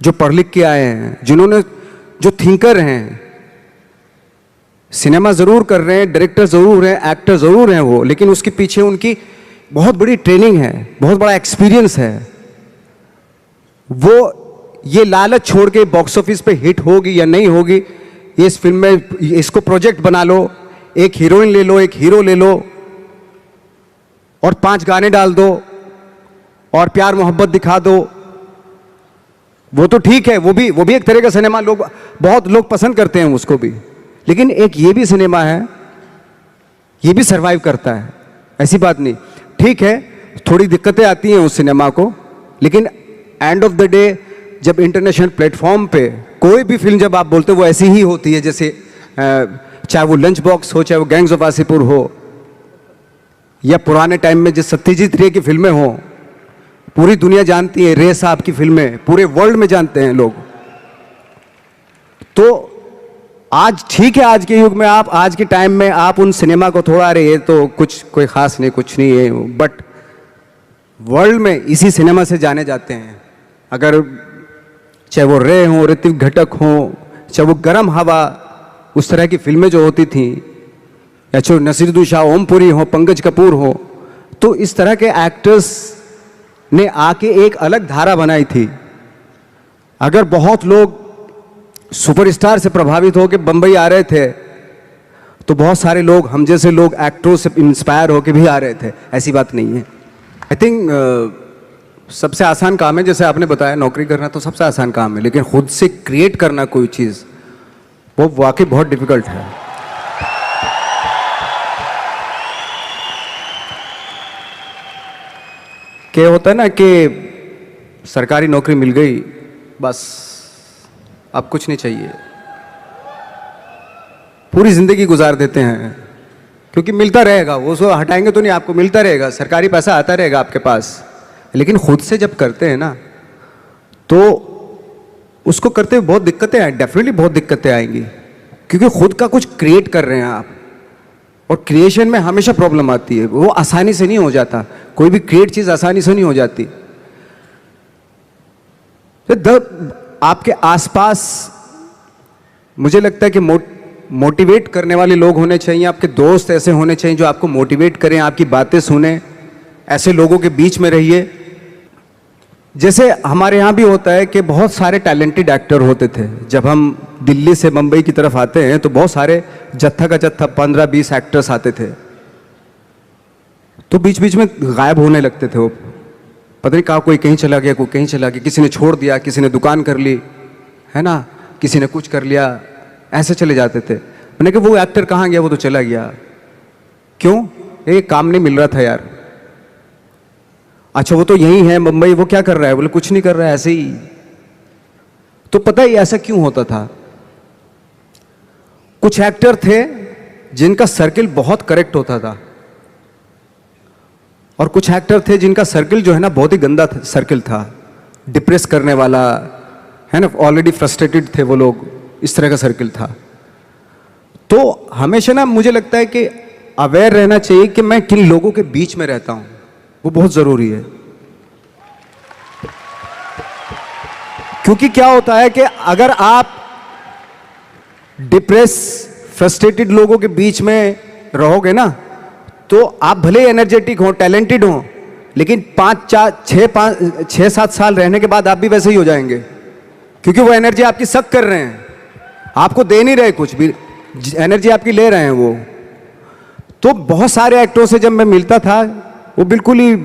जो पढ़ लिख के आए हैं, जो थिंकर हैं। सिनेमा जरूर कर रहे हैं, डायरेक्टर जरूर हैं, एक्टर जरूर हैं वो, लेकिन उसके पीछे उनकी बहुत बड़ी ट्रेनिंग है, बहुत बड़ा एक्सपीरियंस है। वो ये लालच छोड़ के बॉक्स ऑफिस पे हिट होगी या नहीं होगी, ये इस फिल्म में इसको प्रोजेक्ट बना लो, एक हीरोइन ले लो, एक हीरो ले लो, और 5 गाने डाल दो, और प्यार मोहब्बत दिखा दो। वो तो ठीक है, वो भी एक तरह का सिनेमा, बहुत लोग पसंद करते हैं उसको भी। लेकिन एक ये भी सिनेमा है, ये भी सरवाइव करता है, ऐसी बात नहीं। ठीक है, थोड़ी दिक्कतें आती हैं उस सिनेमा को, लेकिन एंड ऑफ द डे जब इंटरनेशनल प्लेटफॉर्म पे कोई भी फिल्म जब आप बोलते हो वो ऐसी ही होती है, जैसे चाहे वो लंच बॉक्स हो, चाहे वो गैंग्स ऑफ वासेपुर हो, या पुराने टाइम में जो सत्यजीत रे की फिल्में हो, पूरी दुनिया जानती है। रे साहब की फिल्में पूरे वर्ल्ड में जानते हैं लोग। तो आज ठीक है, आज के युग में आज के टाइम में आप उन सिनेमा को थोड़ा, अरे ये तो कोई खास नहीं, कुछ नहीं है, बट वर्ल्ड में इसी सिनेमा से जाने जाते हैं। अगर चाहे वो रे हो, ऋतिक घटक हो, चाहे वो गरम हवा, उस तरह की फिल्में जो होती थी, या चाहे नसीरुद्दीन शाह, ओमपुरी हो, पंकज कपूर हो, तो इस तरह के एक्टर्स ने आके एक अलग धारा बनाई थी। अगर बहुत लोग सुपरस्टार से प्रभावित होकर बंबई आ रहे थे, तो बहुत सारे लोग, हम जैसे लोग, एक्टरों से इंस्पायर होकर भी आ रहे थे, ऐसी बात नहीं है। आई थिंक सबसे आसान काम है, जैसे आपने बताया, नौकरी करना तो सबसे आसान काम है, लेकिन खुद से क्रिएट करना कोई चीज़, वो वाकई बहुत डिफिकल्ट है। क्या होता है ना कि सरकारी नौकरी मिल गई, बस अब कुछ नहीं चाहिए, पूरी ज़िंदगी गुजार देते हैं, क्योंकि मिलता रहेगा, वो सो हटाएंगे तो नहीं, आपको मिलता रहेगा, सरकारी पैसा आता रहेगा आपके पास। लेकिन खुद से जब करते हैं ना, तो उसको करते हुए बहुत दिक्कतें आए, डेफिनेटली बहुत दिक्कतें आएंगी, क्योंकि खुद का कुछ क्रिएट कर रहे हैं आप, और क्रिएशन में हमेशा प्रॉब्लम आती है, वो आसानी से नहीं हो जाता, कोई भी क्रिएट चीज़ आसानी से नहीं हो जाती। तो आपके आसपास मुझे लगता है कि मोटिवेट करने वाले लोग होने चाहिए, आपके दोस्त ऐसे होने चाहिए जो आपको मोटिवेट करें, आपकी बातें सुने, ऐसे लोगों के बीच में रहिए। जैसे हमारे यहाँ भी होता है कि बहुत सारे टैलेंटेड एक्टर होते थे, जब हम दिल्ली से मुंबई की तरफ आते हैं तो बहुत सारे जत्था का जत्था 15-20 एक्टर्स आते थे, तो बीच बीच में गायब होने लगते थे वो, पता नहीं कहाँ, कोई कहीं चला गया, कोई कहीं चला गया, किसी ने छोड़ दिया, किसी ने दुकान कर ली, है ना, किसी ने कुछ कर लिया, ऐसे चले जाते थे। मैंने कहा वो एक्टर कहाँ गया, वो तो चला गया, क्यों? ये काम नहीं मिल रहा था यार। अच्छा वो तो यही है मुंबई, वो क्या कर रहा है? बोले कुछ नहीं कर रहा है, ऐसे ही। तो पता है ऐसा क्यों होता था? कुछ एक्टर थे जिनका सर्किल बहुत करेक्ट होता था, और कुछ एक्टर थे जिनका सर्किल जो है ना बहुत ही गंदा सर्किल था, डिप्रेस करने वाला, है ना, ऑलरेडी फ्रस्ट्रेटेड थे वो लोग, इस तरह का सर्किल था। तो हमेशा ना मुझे लगता है कि अवेयर रहना चाहिए कि मैं किन लोगों के बीच में रहता हूं, वो बहुत जरूरी है। क्योंकि क्या होता है कि अगर आप डिप्रेस फ्रस्ट्रेटेड लोगों के बीच में रहोगे ना, तो आप भले एनर्जेटिक हो, टैलेंटेड हो, लेकिन 6-7 साल रहने के बाद आप भी वैसे ही हो जाएंगे, क्योंकि वो एनर्जी आपकी सक कर रहे हैं, आपको दे नहीं रहे कुछ भी, एनर्जी आपकी ले रहे हैं वो। तो बहुत सारे एक्टरों से जब मैं मिलता था, वो बिल्कुल ही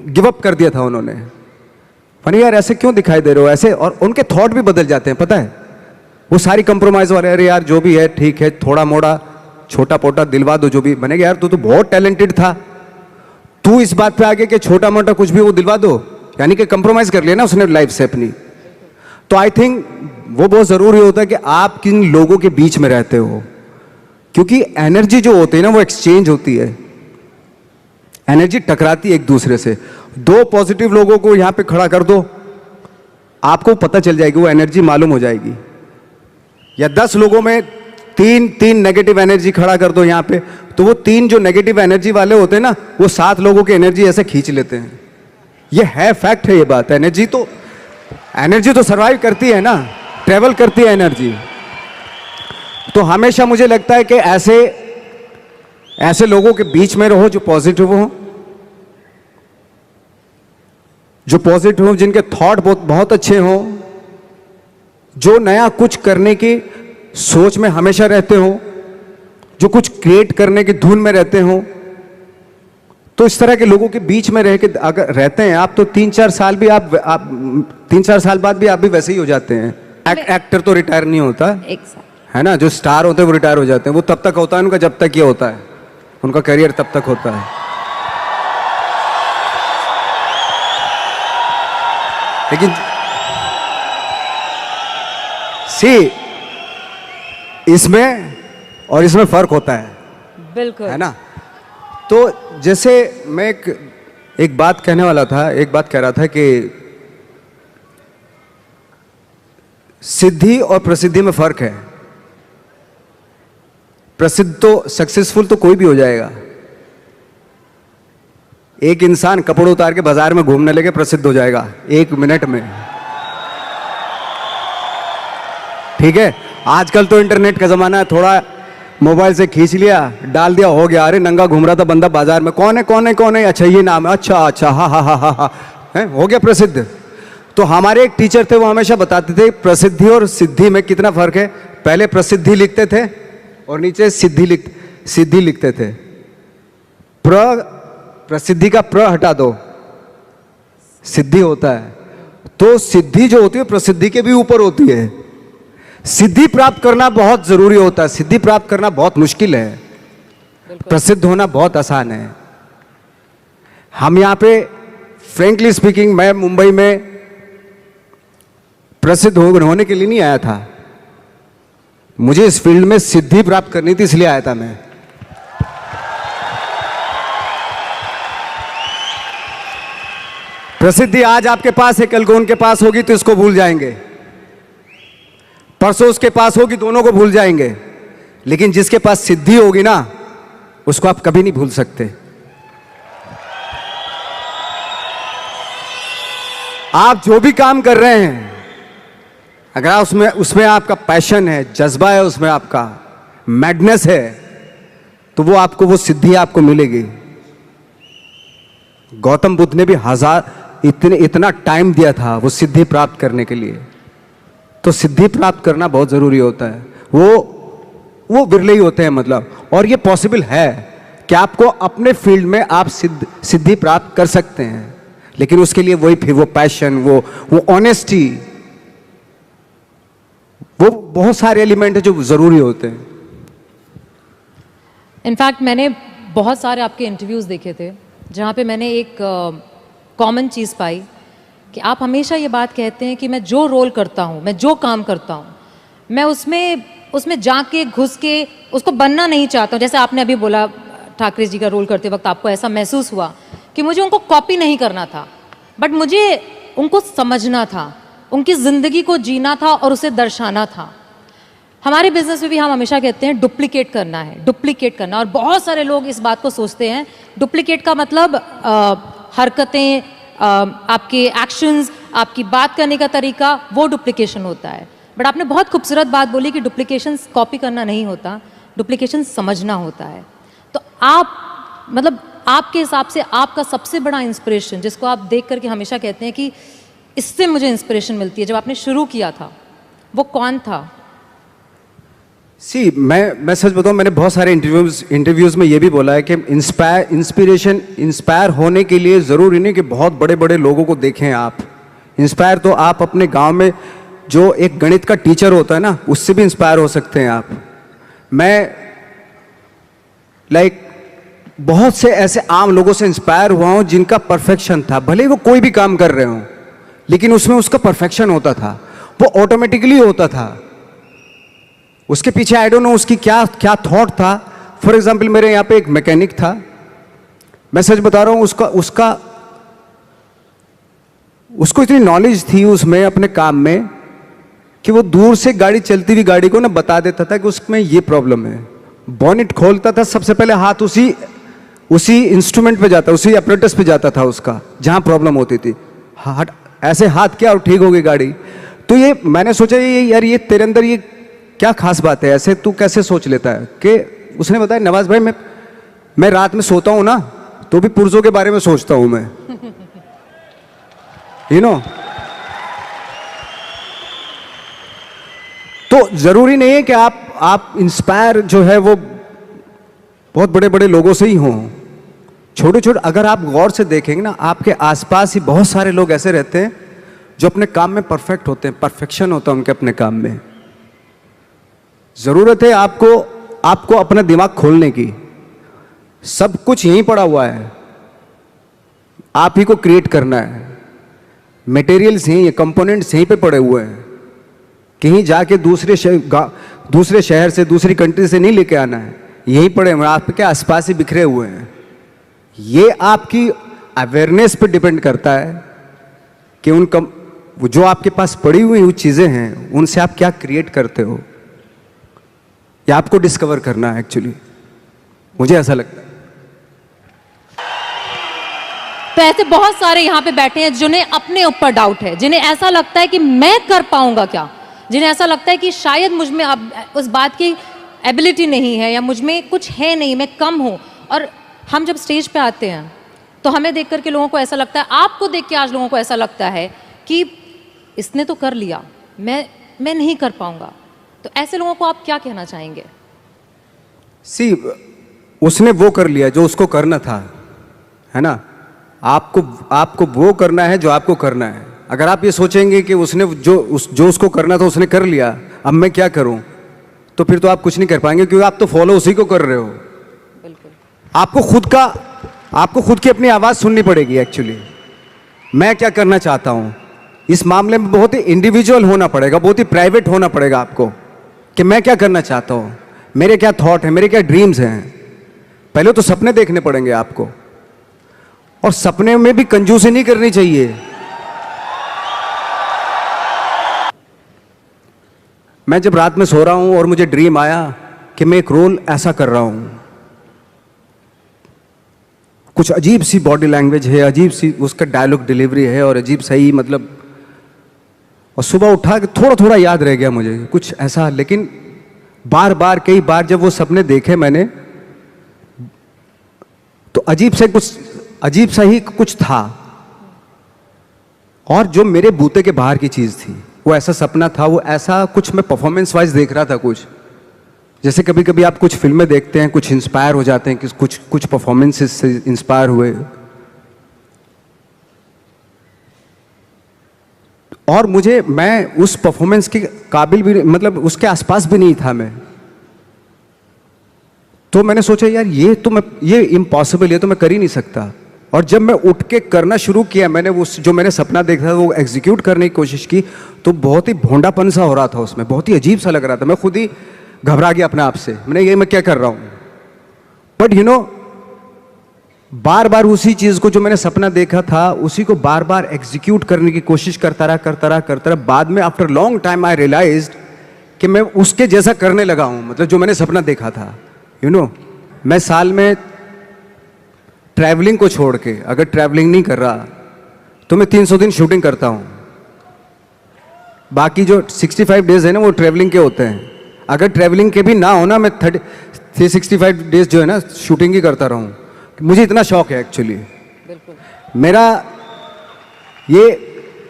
गिव अप कर दिया था उन्होंने, फनी यार ऐसे क्यों दिखाई दे रहे हो ऐसे, और उनके थॉट भी बदल जाते हैं, पता है, वो सारी कंप्रोमाइज वाले, अरे यार जो भी है ठीक है, थोड़ा मोड़ा छोटा पोटा दिलवा दो, जो भी बनेगा, यार तू तो बहुत टैलेंटेड था, तू इस बात पे आगे कि छोटा मोटा कुछ भी वो दिलवा दो, यानी कि कंप्रोमाइज कर लिया ना उसने लाइफ से अपनी। तो आई थिंक वो बहुत जरूरी होता है कि आप किन लोगों के बीच में रहते हो, क्योंकि एनर्जी जो होती है ना वो एक्सचेंज होती है, एनर्जी टकराती है एक दूसरे से। 2 पॉजिटिव लोगों को यहां पे खड़ा कर दो, आपको पता चल जाएगी, वो एनर्जी मालूम हो जाएगी। या 10 लोगों में 3 नेगेटिव एनर्जी खड़ा कर दो यहां पे, तो वो 3 जो नेगेटिव एनर्जी वाले होते हैं ना, वो 7 लोगों की एनर्जी ऐसे खींच लेते हैं। ये है, फैक्ट है ये बात। एनर्जी तो सर्वाइव करती है ना, ट्रेवल करती है एनर्जी। तो हमेशा मुझे लगता है कि ऐसे लोगों के बीच में रहो जो पॉजिटिव हो, जिनके थॉट बहुत अच्छे हो, जो नया कुछ करने की सोच में हमेशा रहते हो, जो कुछ क्रिएट करने की धुन में रहते हो। तो इस तरह के लोगों के बीच में रह के अगर रहते हैं आप, तो 3-4 साल भी आप 3-4 साल बाद भी आप भी वैसे ही हो जाते हैं। एक्टर तो रिटायर नहीं होता है ना, जो स्टार होते हैं वो रिटायर हो जाते हैं, वो तब तक होता है उनका जब तक ये होता है, उनका करियर तब तक होता है। लेकिन इसमें और इसमें फर्क होता है, बिल्कुल, है ना। तो जैसे मैं एक बात कहने वाला था, एक बात कह रहा था कि सिद्धि और प्रसिद्धि में फर्क है। प्रसिद्ध तो सक्सेसफुल तो कोई भी हो जाएगा। एक इंसान कपड़े उतार के बाजार में घूमने लगे, प्रसिद्ध हो जाएगा 1 मिनट में, ठीक है। आजकल तो इंटरनेट का जमाना है, थोड़ा मोबाइल से खींच लिया, डाल दिया, हो गया। अरे नंगा घूम रहा था बंदा बाजार में, कौन है, अच्छा ये नाम है, अच्छा हा है, हो गया प्रसिद्ध। तो हमारे एक टीचर थे, वो हमेशा बताते थे प्रसिद्धि और सिद्धि में कितना फर्क है। पहले प्रसिद्धि लिखते थे और नीचे सिद्धि लिखते थे। प्रसिद्धि का प्र हटा दो, सिद्धि होता है। तो सिद्धि जो होती है प्रसिद्धि के भी ऊपर होती है। सिद्धि प्राप्त करना बहुत जरूरी होता है, सिद्धि प्राप्त करना बहुत मुश्किल है, प्रसिद्ध होना बहुत आसान है। हम यहां पे फ्रेंकली स्पीकिंग, मैं मुंबई में प्रसिद्ध होने के लिए नहीं आया था, मुझे इस फील्ड में सिद्धि प्राप्त करनी थी, इसलिए आया था मैं। प्रसिद्धि आज आपके पास है, कल को उनके पास होगी तो इसको भूल जाएंगे, परसों उसके पास होगी, दोनों को भूल जाएंगे। लेकिन जिसके पास सिद्धि होगी ना, उसको आप कभी नहीं भूल सकते। आप जो भी काम कर रहे हैं, अगर आप उसमें आपका पैशन है, जज्बा है, उसमें आपका मैडनेस है, तो वो आपको, वो सिद्धि आपको मिलेगी। गौतम बुद्ध ने भी इतना टाइम दिया था वो सिद्धि प्राप्त करने के लिए। तो सिद्धि प्राप्त करना बहुत जरूरी होता है। वो विरले ही होते हैं मतलब, और ये पॉसिबल है कि आपको अपने फील्ड में आप सिद्धि प्राप्त कर सकते हैं। लेकिन उसके लिए वही, फिर वो पैशन, वो ऑनेस्टी, वो बहुत सारे एलिमेंट है जो जरूरी होते हैं। इनफैक्ट मैंने बहुत सारे आपके इंटरव्यूज़ देखे थे जहाँ पे मैंने एक कॉमन चीज़ पाई कि आप हमेशा ये बात कहते हैं कि मैं जो रोल करता हूँ, मैं जो काम करता हूँ, मैं उसमें जाके घुस के उसको बनना नहीं चाहता हूँ। जैसे आपने अभी बोला, ठाकरे जी का रोल करते वक्त आपको ऐसा महसूस हुआ कि मुझे उनको कॉपी नहीं करना था, बट मुझे उनको समझना था, उनकी ज़िंदगी को जीना था और उसे दर्शाना था। हमारे बिजनेस में भी हम हमेशा कहते हैं डुप्लीकेट करना है, डुप्लीकेट करना। और बहुत सारे लोग इस बात को सोचते हैं, डुप्लीकेट का मतलब हरकतें, आपके एक्शंस, आपकी बात करने का तरीका, वो डुप्लीकेशन होता है। बट आपने बहुत खूबसूरत बात बोली कि डुप्लीकेशन कॉपी करना नहीं होता, डुप्लीकेशन समझना होता है। तो आप मतलब आपके हिसाब से आपका सबसे बड़ा इंस्पिरेशन, जिसको आप देख करके हमेशा कहते हैं कि इससे मुझे इंस्पिरेशन मिलती है, जब आपने शुरू किया था, वो कौन था? मैं सच बताऊं, मैंने बहुत सारे इंटरव्यूज में ये भी बोला है कि इंस्पायर होने के लिए ज़रूरी नहीं कि बहुत बड़े बड़े लोगों को देखें आप। इंस्पायर तो आप अपने गांव में जो एक गणित का टीचर होता है ना, उससे भी इंस्पायर हो सकते हैं आप। मैं बहुत से ऐसे आम लोगों से इंस्पायर हुआ हूं जिनका परफेक्शन था, भले वो कोई भी काम कर रहे हों, लेकिन उसमें उसका परफेक्शन होता था, वो ऑटोमेटिकली होता था। उसके पीछे आई डोंट नो उसकी क्या थॉट था। फॉर एग्जाम्पल, मेरे यहाँ पे एक मैकेनिक था, मैं सच बता रहा हूँ, उसको इतनी नॉलेज थी उसमें अपने काम में कि वो दूर से गाड़ी चलती हुई गाड़ी को ना बता देता था कि उसमें ये प्रॉब्लम है। बॉनेट खोलता था, सबसे पहले हाथ उसी इंस्ट्रूमेंट पे जाता, उसी अपरेटस पे जाता था उसका, जहां प्रॉब्लम होती थी। ऐसे हाथ किया और ठीक हो गई गाड़ी। तो ये मैंने सोचा, यार ये तेरे अंदर ये क्या खास बात है, ऐसे तू कैसे सोच लेता है? कि उसने बताया, नवाज भाई मैं रात में सोता हूं ना, तो भी पुर्जों के बारे में सोचता हूं मैं। यू नो, तो जरूरी नहीं है कि आप इंस्पायर जो है वो बहुत बड़े बड़े लोगों से ही हों। छोटे छोटे, अगर आप गौर से देखेंगे ना, आपके आसपास ही बहुत सारे लोग ऐसे रहते हैं जो अपने काम में परफेक्ट होते हैं, परफेक्शन होता है उनके अपने काम में। जरूरत है आपको अपना दिमाग खोलने की। सब कुछ यहीं पड़ा हुआ है, आप ही को क्रिएट करना है। मटेरियल्स यहीं, कंपोनेंट्स यहीं पे पड़े हुए हैं। कहीं जाके दूसरे शहर से, दूसरी कंट्री से नहीं लेके आना है, यहीं पड़े हुए हैं, आपके आसपास ही बिखरे हुए हैं। ये आपकी अवेयरनेस पे डिपेंड करता है कि जो आपके पास पड़ी हुई वो चीज़ें हैं, उनसे आप क्या क्रिएट करते हो, या आपको डिस्कवर करना है। एक्चुअली मुझे ऐसा लगता है। तो ऐसे बहुत सारे यहाँ पे बैठे हैं जिन्हें अपने ऊपर डाउट है, जिन्हें ऐसा लगता है कि मैं कर पाऊंगा क्या, जिन्हें ऐसा लगता है कि शायद मुझ में अब उस बात की एबिलिटी नहीं है, या मुझ में कुछ है नहीं, मैं कम हूँ। और हम जब स्टेज पे आते हैं तो हमें देख करके लोगों को ऐसा लगता है, आपको देख के आज लोगों को ऐसा लगता है कि इसने तो कर लिया, मैं नहीं कर पाऊंगा। तो ऐसे लोगों को आप क्या कहना चाहेंगे? उसने वो कर लिया जो उसको करना था, है ना। आपको वो करना है जो आपको करना है। अगर आप ये सोचेंगे कि उसने जो उसको करना था उसने कर लिया, अब मैं क्या करूं, तो फिर तो आप कुछ नहीं कर पाएंगे, क्योंकि आप तो फॉलो उसी को कर रहे हो। बिल्कुल। आपको खुद की अपनी आवाज़ सुननी पड़ेगी। एक्चुअली मैं क्या करना चाहता हूं, इस मामले में बहुत ही इंडिविजुअल होना पड़ेगा, बहुत ही प्राइवेट होना पड़ेगा आपको। कि मैं क्या करना चाहता हूं, मेरे क्या थॉट है, मेरे क्या ड्रीम्स हैं। पहले तो सपने देखने पड़ेंगे आपको, और सपने में भी कंजूसी नहीं करनी चाहिए। मैं जब रात में सो रहा हूं और मुझे ड्रीम आया कि मैं एक रोल ऐसा कर रहा हूं, कुछ अजीब सी बॉडी लैंग्वेज है, अजीब सी उसका डायलॉग डिलीवरी है, और अजीब सही मतलब, और सुबह उठा के थोड़ा थोड़ा याद रह गया मुझे कुछ ऐसा। लेकिन बार बार कई बार जब वो सपने देखे मैंने, तो अजीब सा ही कुछ था, और जो मेरे बूते के बाहर की चीज थी, वो ऐसा सपना था, वो ऐसा कुछ मैं परफॉर्मेंस वाइज देख रहा था। कुछ जैसे कभी कभी आप कुछ फिल्में देखते हैं, कुछ इंस्पायर हो जाते हैं कि कुछ परफॉर्मेंसेस से इंस्पायर हुए, और मैं उस परफॉर्मेंस के काबिल भी, मतलब उसके आसपास भी नहीं था मैं। तो मैंने सोचा यार ये इम्पॉसिबल, ये तो मैं कर ही नहीं सकता। और जब मैं उठ के करना शुरू किया, मैंने जो मैंने सपना देखा था वो एग्जीक्यूट करने की कोशिश की, तो बहुत ही भोंडापन सा हो रहा था उसमें, बहुत ही अजीब सा लग रहा था। मैं खुद ही घबरा गया अपने आप से, मैं क्या कर रहा हूं। बट यू नो, बार बार उसी चीज को, जो मैंने सपना देखा था, उसी को बार बार एग्जीक्यूट करने की कोशिश करता रहा। बाद में after long time I realised कि मैं उसके जैसा करने लगा हूं, मतलब जो मैंने सपना देखा था। यू नो, मैं साल में ट्रैवलिंग को छोड़ के, अगर ट्रैवलिंग नहीं कर रहा तो मैं 300 दिन शूटिंग करता हूं। बाकी जो 65 डेज है ना, वो ट्रैवलिंग के होते हैं। अगर ट्रैवलिंग के भी ना होना, मैं 365 डेज जो है ना, शूटिंग ही करता रहूं। मुझे इतना शौक है एक्चुअली, मेरा ये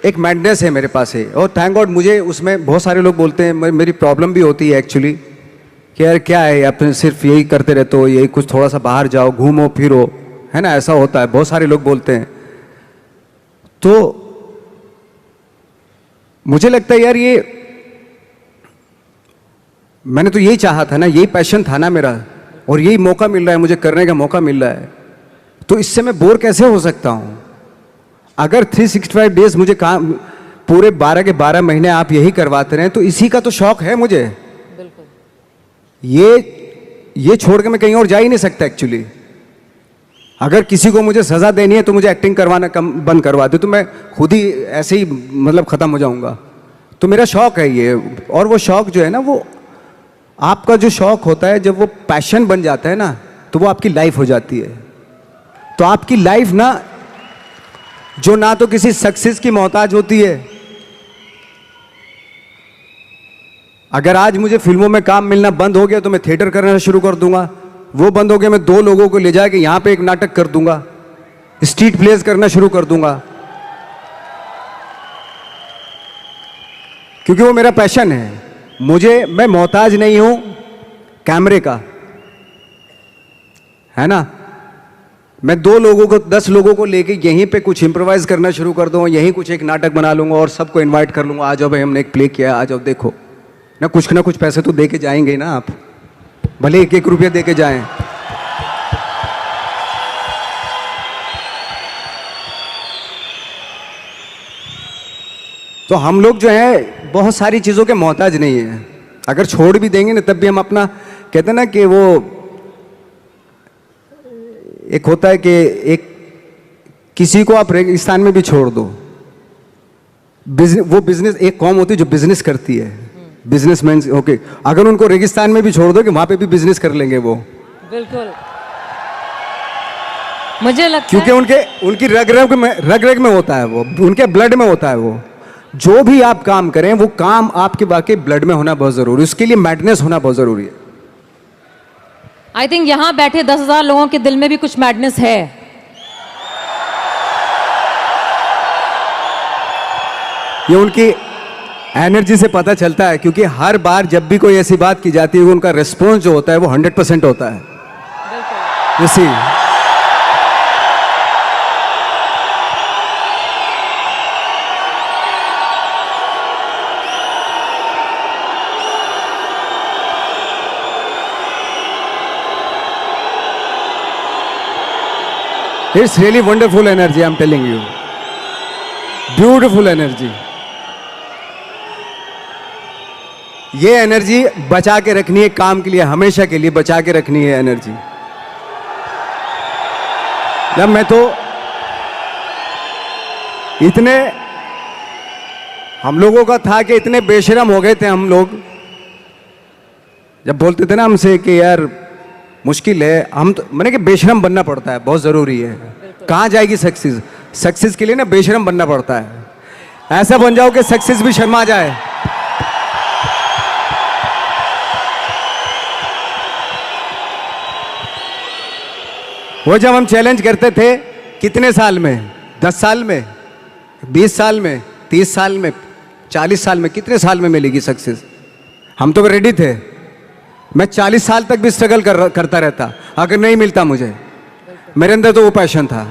एक मैडनेस है मेरे पास है। और थैंक गॉड, मुझे उसमें बहुत सारे लोग बोलते हैं, मेरी प्रॉब्लम भी होती है एक्चुअली कि यार क्या है, आप सिर्फ यही करते रहते हो, यही कुछ थोड़ा सा बाहर जाओ, घूमो फिरो, है ना, ऐसा होता है, बहुत सारे लोग बोलते हैं। तो मुझे लगता है यार, ये मैंने तो यही चाहा था ना, यही पैशन था ना मेरा, और यही मौका मिल रहा है मुझे, करने का मौका मिल रहा है, तो इससे मैं बोर कैसे हो सकता हूं। अगर 365 डेज मुझे काम, पूरे 12 के 12 महीने आप यही करवाते रहे, तो इसी का तो शौक है मुझे। ये छोड़ के मैं कहीं और जा ही नहीं सकता एक्चुअली। अगर किसी को मुझे सजा देनी है तो मुझे एक्टिंग करवाना बंद करवा दे, तो मैं खुद ही ऐसे ही मतलब खत्म हो जाऊंगा। तो मेरा शौक है ये, और वो शौक जो है ना, वो आपका जो शौक होता है, जब वो पैशन बन जाता है ना, तो वो आपकी लाइफ हो जाती है। तो आपकी लाइफ ना, जो ना तो किसी सक्सेस की मोहताज होती है। अगर आज मुझे फिल्मों में काम मिलना बंद हो गया तो मैं थिएटर करना शुरू कर दूंगा। वो बंद हो गया, मैं 2 लोगों को ले जाके यहां पे एक नाटक कर दूंगा, स्ट्रीट प्लेस करना शुरू कर दूंगा, क्योंकि वो मेरा पैशन है। मैं मोहताज नहीं हूं कैमरे का, है ना। मैं 2 लोगों को, 10 लोगों को लेके यहीं पे कुछ इंप्रोवाइज करना शुरू कर दूंगा, यहीं कुछ एक नाटक बना लूंगा और सबको इनवाइट कर लूंगा, आ जाओ भाई हमने एक प्ले किया, आ जाओ देखो ना। कुछ पैसे तो दे के जाएंगे ना आप, भले 1-1 रुपया दे के जाएं। तो हम लोग जो है बहुत सारी चीज़ों के मोहताज नहीं है। अगर छोड़ भी देंगे ना, तब भी हम अपना, कहते हैं ना कि वो एक होता है कि एक किसी को आप रेगिस्तान में भी छोड़ दो, वो बिजनेस, एक कौम होती है जो बिजनेस करती है, बिजनेसमैन, ओके, अगर उनको रेगिस्तान में भी छोड़ दो कि वहां पे भी बिजनेस कर लेंगे वो। बिल्कुल, मुझे लगता क्योंकि उनकी रग रग में होता है वो, उनके ब्लड में होता है वो। जो भी आप काम करें, वो काम आपके वाकई ब्लड में होना बहुत जरूरी है, उसके लिए मैडनेस होना बहुत जरूरी है। आई थिंक यहां बैठे 10,000 लोगों के दिल में भी कुछ मैडनेस है। ये उनकी एनर्जी से पता चलता है, क्योंकि हर बार जब भी कोई ऐसी बात की जाती है, उनका रिस्पॉन्स जो होता है वो 100% होता है। इसी It's really wonderful energy, I'm telling you. Beautiful energy. ये एनर्जी बचा के रखनी है काम के लिए, हमेशा के लिए बचा के रखनी है एनर्जी। जब मैं तो इतने हम लोगों का था कि इतने बेशरम हो गए थे हम लोग, जब बोलते थे ना हमसे कि यार मुश्किल है, हम तो मैंने कि बेशरम बनना पड़ता है, बहुत ज़रूरी है। कहाँ जाएगी सक्सेस? सक्सेस के लिए ना बेशरम बनना पड़ता है। ऐसा बन जाओ कि सक्सेस भी शर्मा जाए। वो जब हम चैलेंज करते थे कितने साल में, 10 साल में, 20 साल में, 30 साल में, 40 साल में, कितने साल में मिलेगी सक्सेस? हम तो रेडी थे। मैं 40 साल तक भी स्ट्रगल करता रहता अगर नहीं मिलता मुझे। मेरे अंदर तो वो पैशन था।